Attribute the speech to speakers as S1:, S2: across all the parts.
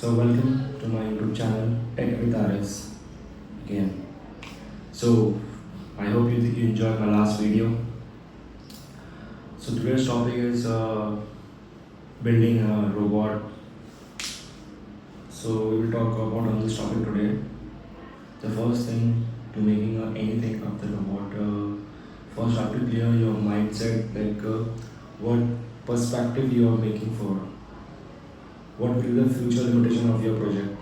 S1: So welcome to my YouTube channel Tech with RS again. So I hope you enjoyed my last video. So today's topic is building a robot. So we will talk about on this topic today. The first thing to making anything of the robot, first have to clear your mindset, like what perspective you are making for, what will be the future limitation of your project,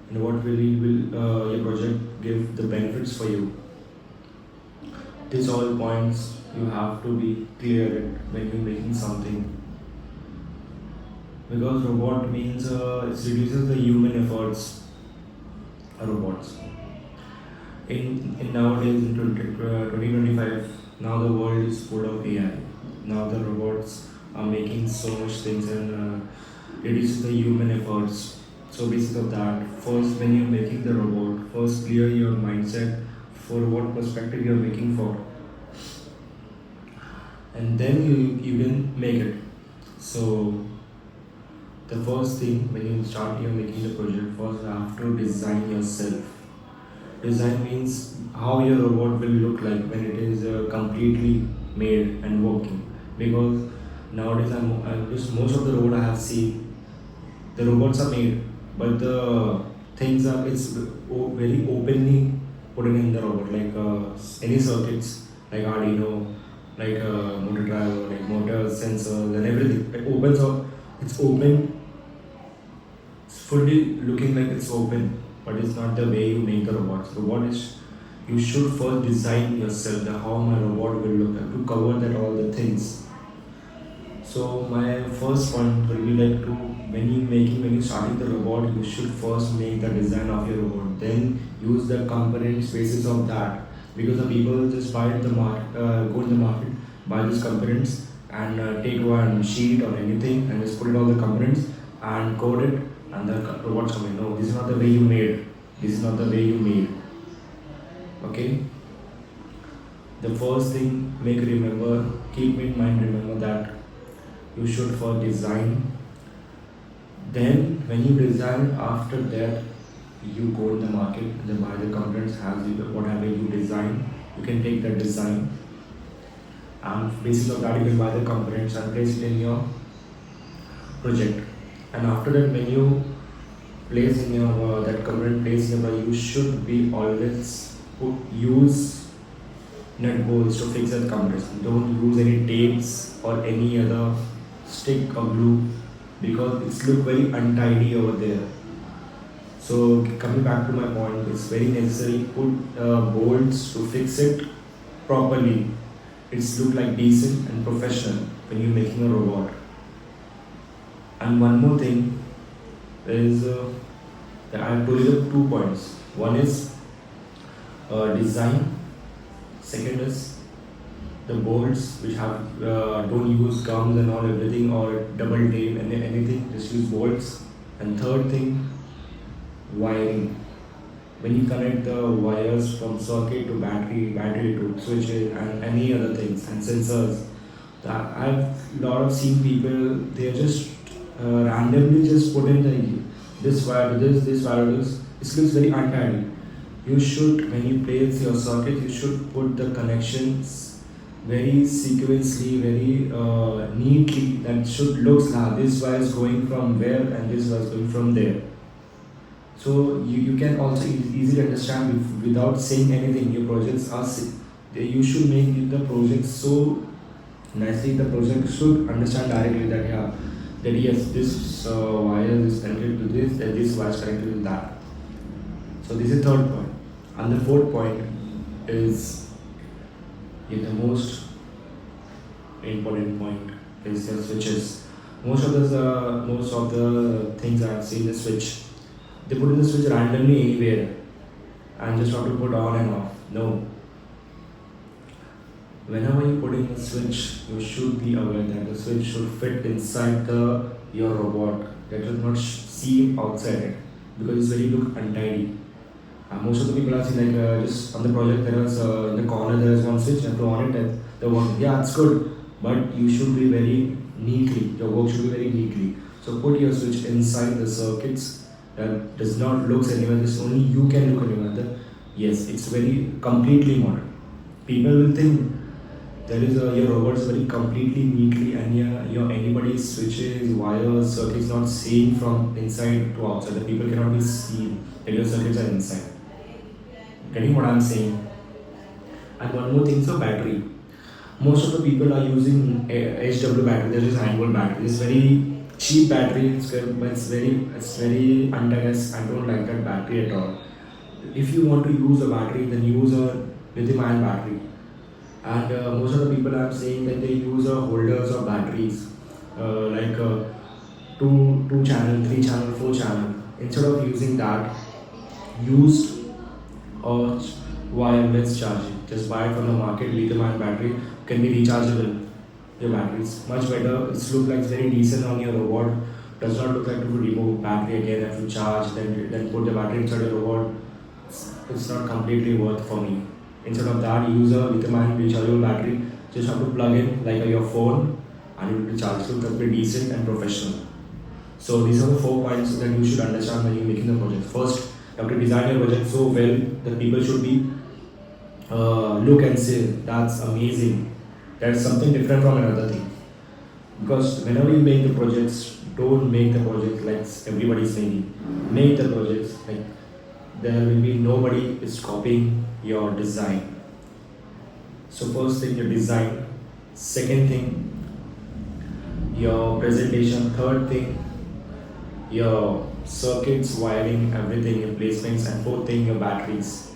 S1: and what will your project give the benefits for you. These all points you have to be clear at when you're making something, because robot means it reduces the human efforts. Robots in nowadays in 2025, now the world is full of AI. Now the robots are making so much things and reduces the human efforts. So because of that, first when you're making the robot, first clear your mindset for what perspective you're making for, and then you can make it. So the first thing when you start you're making the project, first you have to design yourself. Design means how your robot will look like when it is completely made and working. Because nowadays I'm just most of the robot I have seen, the robots are made, but the things are very openly put in the robot, like any circuits like Arduino, like motor driver, like motor sensors and everything. It opens up. It's open. It's fully looking like it's open, but it's not the way you make the robot. So what is, you should first design yourself the how my robot will look like to cover that all the things. So my first point will be like to when you starting the robot, you should first make the design of your robot, then use the component basis of that. Because the people just buy the market, go in the market, buy these components and take one sheet or anything and just put it all the components and code it, and the robot's coming. No, this is not the way you made. This is not the way you made. Okay. The first thing, keep in mind, remember that you should first design. Then when you design, after that you go in the market and then buy the components as whatever you design. You can take that design and basis of that you can buy the components and place it in your project. And after that, when you place in your that component place in your, you should be always use nut bolts to fix that components. Don't use any tapes or any other stick or glue, because it's look very untidy over there. So coming back to my point, it's very necessary put bolts to fix it properly. It's look like decent and professional when you're making a robot. And one more thing is that I have told you the 2 points. One is design. Second is the bolts, which have don't use gums and all everything or double tape and anything. Just use bolts. And third thing, wiring. When you connect the wires from circuit to battery to switches and any other things and sensors, that I've lot of seen people, they just randomly just put in this wire to this wire to this. It looks very untidy. You should, when you place your circuit, you should put the connections very sequentially, very neatly. That should look like this wire is going from where and this wire is going from there. So you can also easily understand without saying anything. Your projects are you should make the project so nicely. The project should understand directly that that yes, this wire is connected to this, that this wire is connected to that. So this is third point. And the fourth point is the most important point is the switches. Most of the things I've seen the switch. They put in the switch randomly anywhere and just have to put on and off. No. Whenever you put in the switch, you should be aware that the switch should fit inside your robot. That should not seem outside it, because it's very look untidy. Most of the people are seeing like just on the project there is in the corner there is one switch and to on it the one, yeah, it's good, but you should be very neatly. Your work should be very neatly. So put your switch inside the circuits that does not look anywhere. This only you can look anywhere. Yes, it's very completely modern. People will think there is your robots very completely neatly, and your anybody's switches, wires, circuits not seen from inside to outside. The people cannot be seen. That your circuits are inside. Getting what I'm saying? And one more thing, so battery. Most of the people are using HW battery. There is annual battery. It's very cheap battery. But it's very antagonist. I don't like that battery at all. If you want to use a battery, then use a lithium-ion battery. And most of the people I'm saying that they use holders of batteries, like two channel, 3 channel, 4 channel. Instead of using that, used or wireless charging. Just buy it from the market. Lithium-ion battery can be rechargeable. Your batteries much better. It's look like very decent on your robot. Does not look like to remove battery again, have to charge, then put the battery inside your robot. It's not completely worth for me. Instead of that, use a lithium-ion rechargeable battery. Just have to plug in like your phone, and it will charge. So it's pretty decent and professional. So these are the 4 points that you should understand when you're making the project. First, you have to design your project so well that people should be look and say that's amazing. That's something different from another thing. Because whenever you make the projects, don't make the project like everybody's making. Make the projects like there will be nobody is copying your design. So first thing, your design. Second thing, your presentation. Third thing, your circuits, wiring, everything, your placements, and fourth thing, your batteries.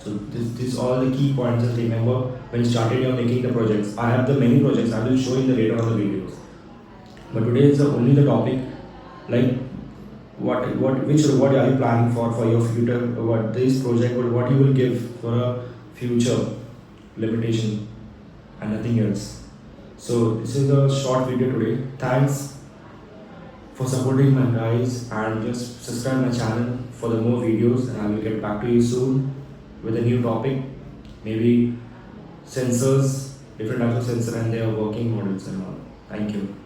S1: So this all the key points. Just remember when you started your making the projects. I have the many projects. I will show in the later on the videos. But today is only the topic, like which robot are you planning for your future? What this project, what you will give for a future limitation and nothing else. So this is a short video today. Thanks for supporting my guys, and just subscribe my channel for the more videos, and I will get back to you soon with a new topic, maybe sensors, different types of sensor and their working models and all. Thank you.